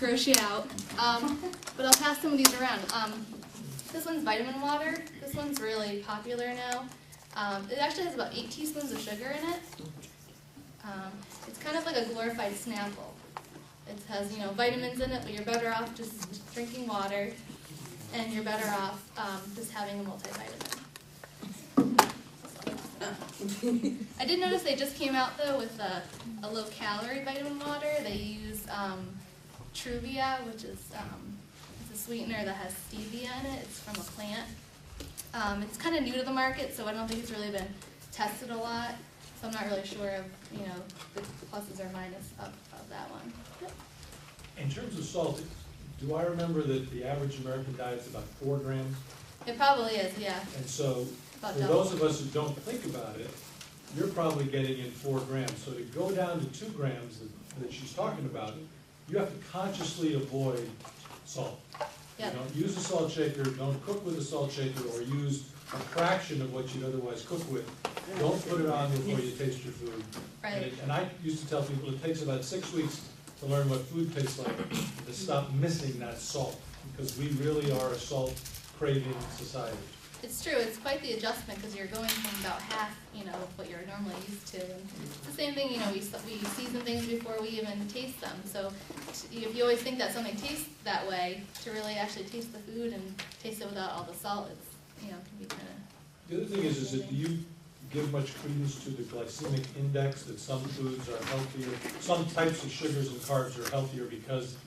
gross you out. But I'll pass some of these around. This one's vitamin water. This one's really popular now. It actually has about 8 teaspoons of sugar in it. It's kind of like a glorified Snapple. It has, vitamins in it, but you're better off just drinking water, and you're better off just having a multivitamin. I did notice they just came out, though, with a low-calorie vitamin water. They use Truvia, which is it's a sweetener that has stevia in it. It's from a plant. It's kind of new to the market, so I don't think it's really been tested a lot. So I'm not really sure of, the pluses or minuses of that one. Yep. In terms of salt, do I remember that the average American diet is about 4 grams? It probably is, yeah. And so, About for double. those of us who don't think about it, you're probably getting in 4 grams. So to go down to 2 grams that she's talking about, you have to consciously avoid salt. Yep. Use a salt shaker, don't cook with a salt shaker, or use a fraction of what you'd otherwise cook with. Don't put it on before you taste your food. Right. And I used to tell people it takes about 6 weeks to learn what food tastes like, and to stop missing that salt, because we really are a salt-craving society. It's true. It's quite the adjustment because you're going from about half, of what you're normally used to. And it's the same thing, we season things before we even taste them. So if you always think that something tastes that way, to really actually taste the food and taste it without all the salt, it's, can be kind of... The other thing is that do you give much credence to the glycemic index, that some foods are healthier, some types of sugars and carbs are healthier because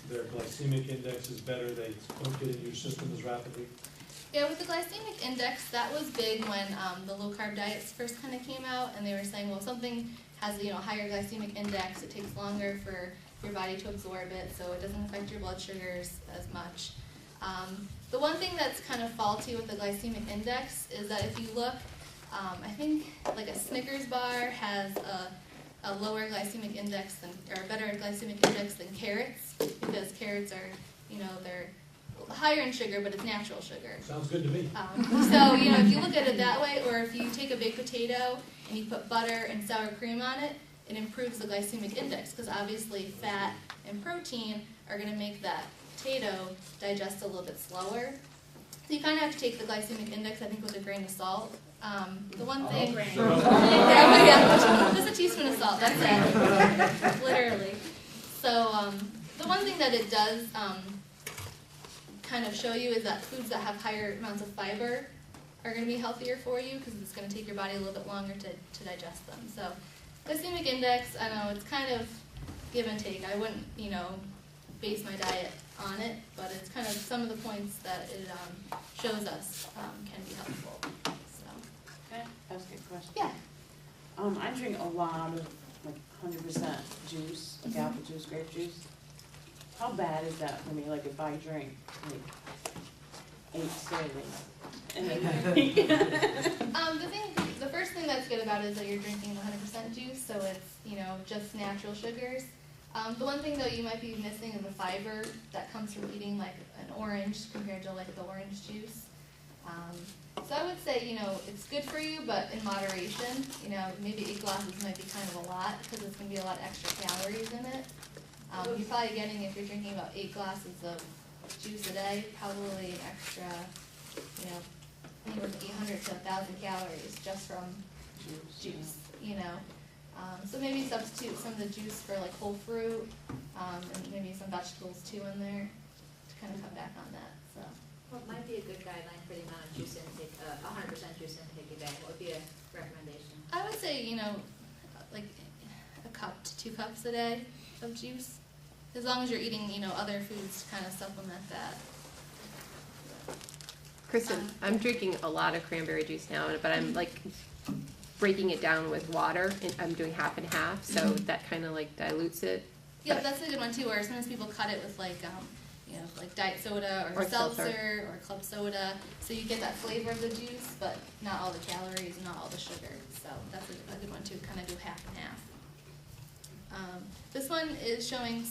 their glycemic index is better, they don't get into your system as rapidly? Yeah, with the glycemic index, that was big when the low-carb diets first kind of came out, and they were saying, well, something has higher glycemic index, it takes longer for your body to absorb it, so it doesn't affect your blood sugars as much. The one thing that's kind of faulty with the glycemic index is that if you look, I think like a Snickers bar has a lower glycemic index than, or a better glycemic index than carrots, because carrots are, they're higher in sugar, but it's natural sugar. Sounds good to me. So, if you look at it that way, or if you take a baked potato and you put butter and sour cream on it, it improves the glycemic index, because obviously fat and protein are going to make that potato digest a little bit slower. So you kind of have to take the glycemic index, I think, with a grain of salt. The one thing, just a teaspoon of salt, that's it, literally. So the one thing that it does kind of show you is that foods that have higher amounts of fiber are going to be healthier for you, because it's going to take your body a little bit longer to digest them. So glycemic index, I know it's kind of give and take. I wouldn't, base my diet on it, but it's kind of some of the points that it shows us can be helpful. So. Can I ask a question? Yeah. I drink a lot of 100% juice, like apple juice, grape juice. How bad is that for me? Like if I drink 8 servings. The first thing that's good about it is that you're drinking 100% juice, so it's just natural sugars. The one thing though you might be missing is the fiber that comes from eating like an orange compared to like the orange juice. So I would say it's good for you, but in moderation. Maybe 8 glasses might be kind of a lot, because it's going to be a lot of extra calories in it. You're probably getting, if you're drinking about 8 glasses of juice a day, probably an extra, anywhere from 800 to 1,000 calories just from juice. So maybe substitute some of the juice for like whole fruit, and maybe some vegetables too in there to kind of cut back on that. So. What might be a good guideline for the amount of juice intake, 100% juice intake a day? What would be a recommendation? I would say, like a cup to 2 cups a day of juice, as long as you're eating, other foods to kind of supplement that. Kristen, I'm drinking a lot of cranberry juice now, but I'm like breaking it down with water, and I'm doing half and half, so that kind of like dilutes it. Yeah, that's a good one too, where sometimes people cut it with like diet soda or seltzer or club soda, so you get that flavor of the juice, but not all the calories and not all the sugar. So that's a good one too, kind of do half and half. This one is showing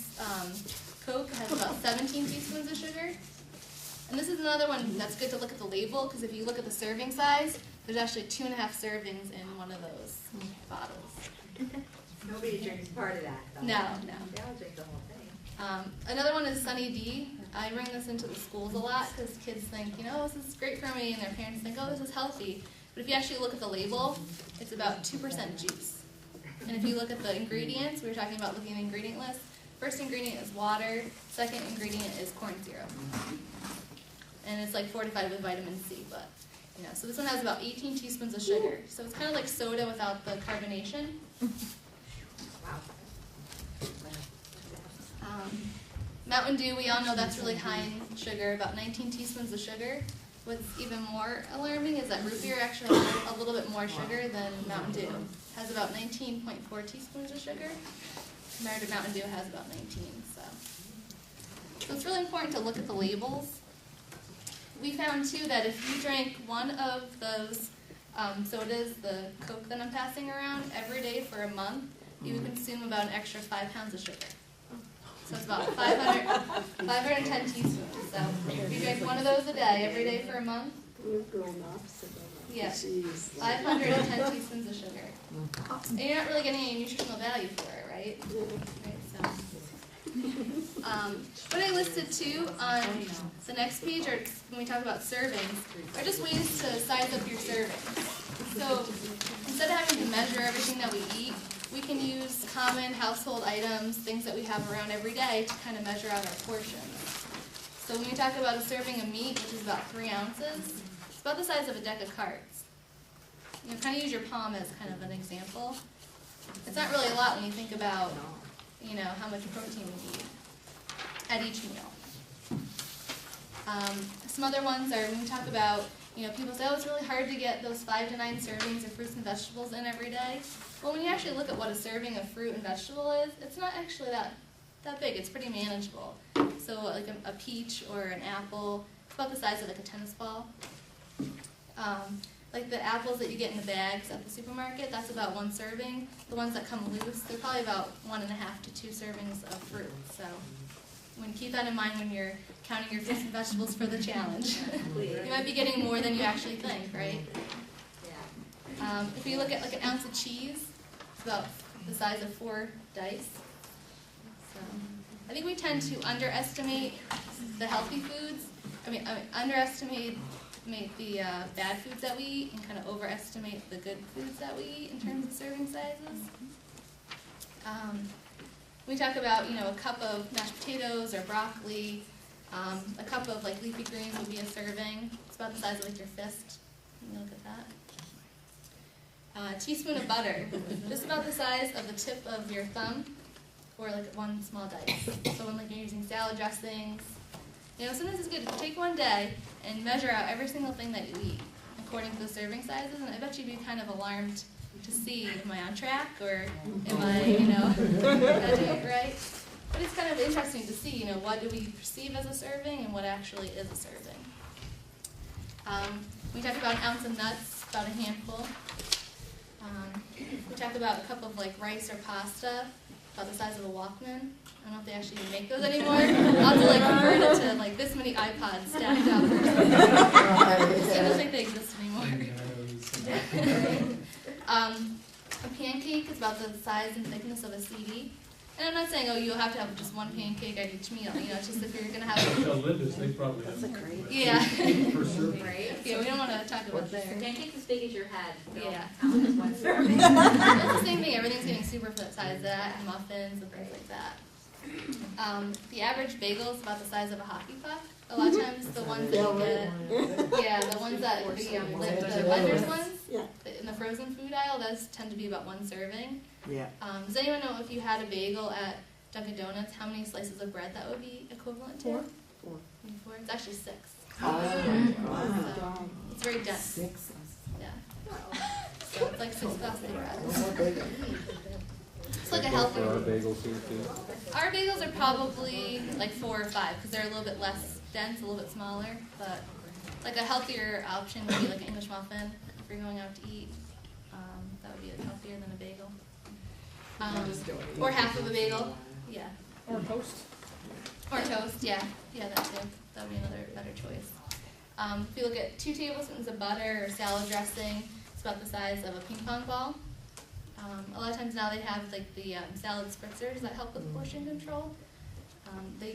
Coke has about 17 teaspoons of sugar. And this is another one that's good to look at the label, because if you look at the serving size, there's actually 2.5 servings in one of those bottles. Nobody drinks part of that, though. No. They all drink the whole thing. Another one is Sunny D. I bring this into the schools a lot because kids think, this is great for me, and their parents think, oh, this is healthy. But if you actually look at the label, it's about 2% juice. And if you look at the ingredients, we were talking about looking at the ingredient list. First ingredient is water. Second ingredient is corn syrup. And it's like fortified with vitamin C, but so this one has about 18 teaspoons of sugar. So it's kind of like soda without the carbonation. Mountain Dew, we all know that's really high in sugar, about 19 teaspoons of sugar. What's even more alarming is that root beer actually has a little bit more sugar than Mountain Dew. It has about 19.4 teaspoons of sugar. Compared to Mountain Dew has about 19. So it's really important to look at the labels. We found too that if you drank one of those sodas, the Coke that I'm passing around, every day for a month, you would consume about an extra 5 pounds of sugar. So it's about 510 teaspoons. So if you drink one of those a day, every day for a month, yeah, 510 teaspoons of sugar. And you're not really getting any nutritional value for it, right? What I listed too on the next page, or when we talk about servings, are just ways to size up your servings. So instead of having to measure everything that we eat, we can use common household items, things that we have around every day, to kind of measure out our portions. So when we talk about a serving of meat, which is about 3 ounces, it's about the size of a deck of cards. Kind of use your palm as kind of an example. It's not really a lot when you think about, how much protein we need at each meal. Some other ones are when we talk about, people say, oh, it's really hard to get those 5 to 9 servings of fruits and vegetables in every day. Well, when you actually look at what a serving of fruit and vegetable is, it's not actually that big. It's pretty manageable. So like a peach or an apple, it's about the size of like a tennis ball. Like the apples that you get in the bags at the supermarket, that's about 1 serving. The ones that come loose, they're probably about 1.5 to 2 servings of fruit. So keep that in mind when you're counting your fruits and vegetables for the challenge. You might be getting more than you actually think, right? If you look at like an ounce of cheese, it's about the size of 4 dice. So I think we tend to underestimate the healthy foods. Underestimate the bad foods that we eat and kind of overestimate the good foods that we eat in terms of serving sizes. We talk about, a cup of mashed potatoes or broccoli. A cup of like leafy greens would be a serving. It's about the size of like your fist. You look at that. A teaspoon of butter, just about the size of the tip of your thumb, or like 1 small dice. So when like you're using salad dressings, sometimes it's good to take one day and measure out every single thing that you eat according to the serving sizes, and I bet you'd be kind of alarmed to see, am I on track, or am I, doing it right? But it's kind of interesting to see, what do we perceive as a serving and what actually is a serving. We talk about an ounce of nuts, about a handful. We talk about a cup of like rice or pasta, about the size of a Walkman. I don't know if they actually even make those anymore. I'll have to like convert it to like this many iPods stacked up. I don't think they exist anymore. A pancake is about the size and thickness of a CD. And I'm not saying, you'll have to have just 1 pancake at each meal. It's just if you're going to have... Linda's, they probably have... That's a great... Yeah. Per serving. Right? Yeah, we don't want to talk about there. Pancakes as big as your head. Yeah. Count as 1 serving. It's the same thing. Everything's getting super size that, and muffins and things like that. The average bagel is about the size of a hockey puck. A lot of times the ones that you get, the ones that the vendors ones in the frozen food aisle, those tend to be about 1 serving. Yeah. Does anyone know if you had a bagel at Dunkin' Donuts, how many slices of bread that would be equivalent to? 4. It's actually 6. Wow. So it's very dense. 6. Yeah. So it's like 6 plastic bread. It's like a healthy. For our bagels here too. Our bagels are probably like 4 or 5 because they're a little bit less dense, a little bit smaller. But like a healthier option would be like an English muffin if you're going out to eat. That would be like healthier than a bagel. Or half of a bagel. Yeah. Or toast. Or toast. Yeah. Yeah, that too. That would be another better choice. If you look at 2 tablespoons of butter or salad dressing, it's about the size of a ping pong ball. A lot of times now they have like the salad spritzers that help with portion control. They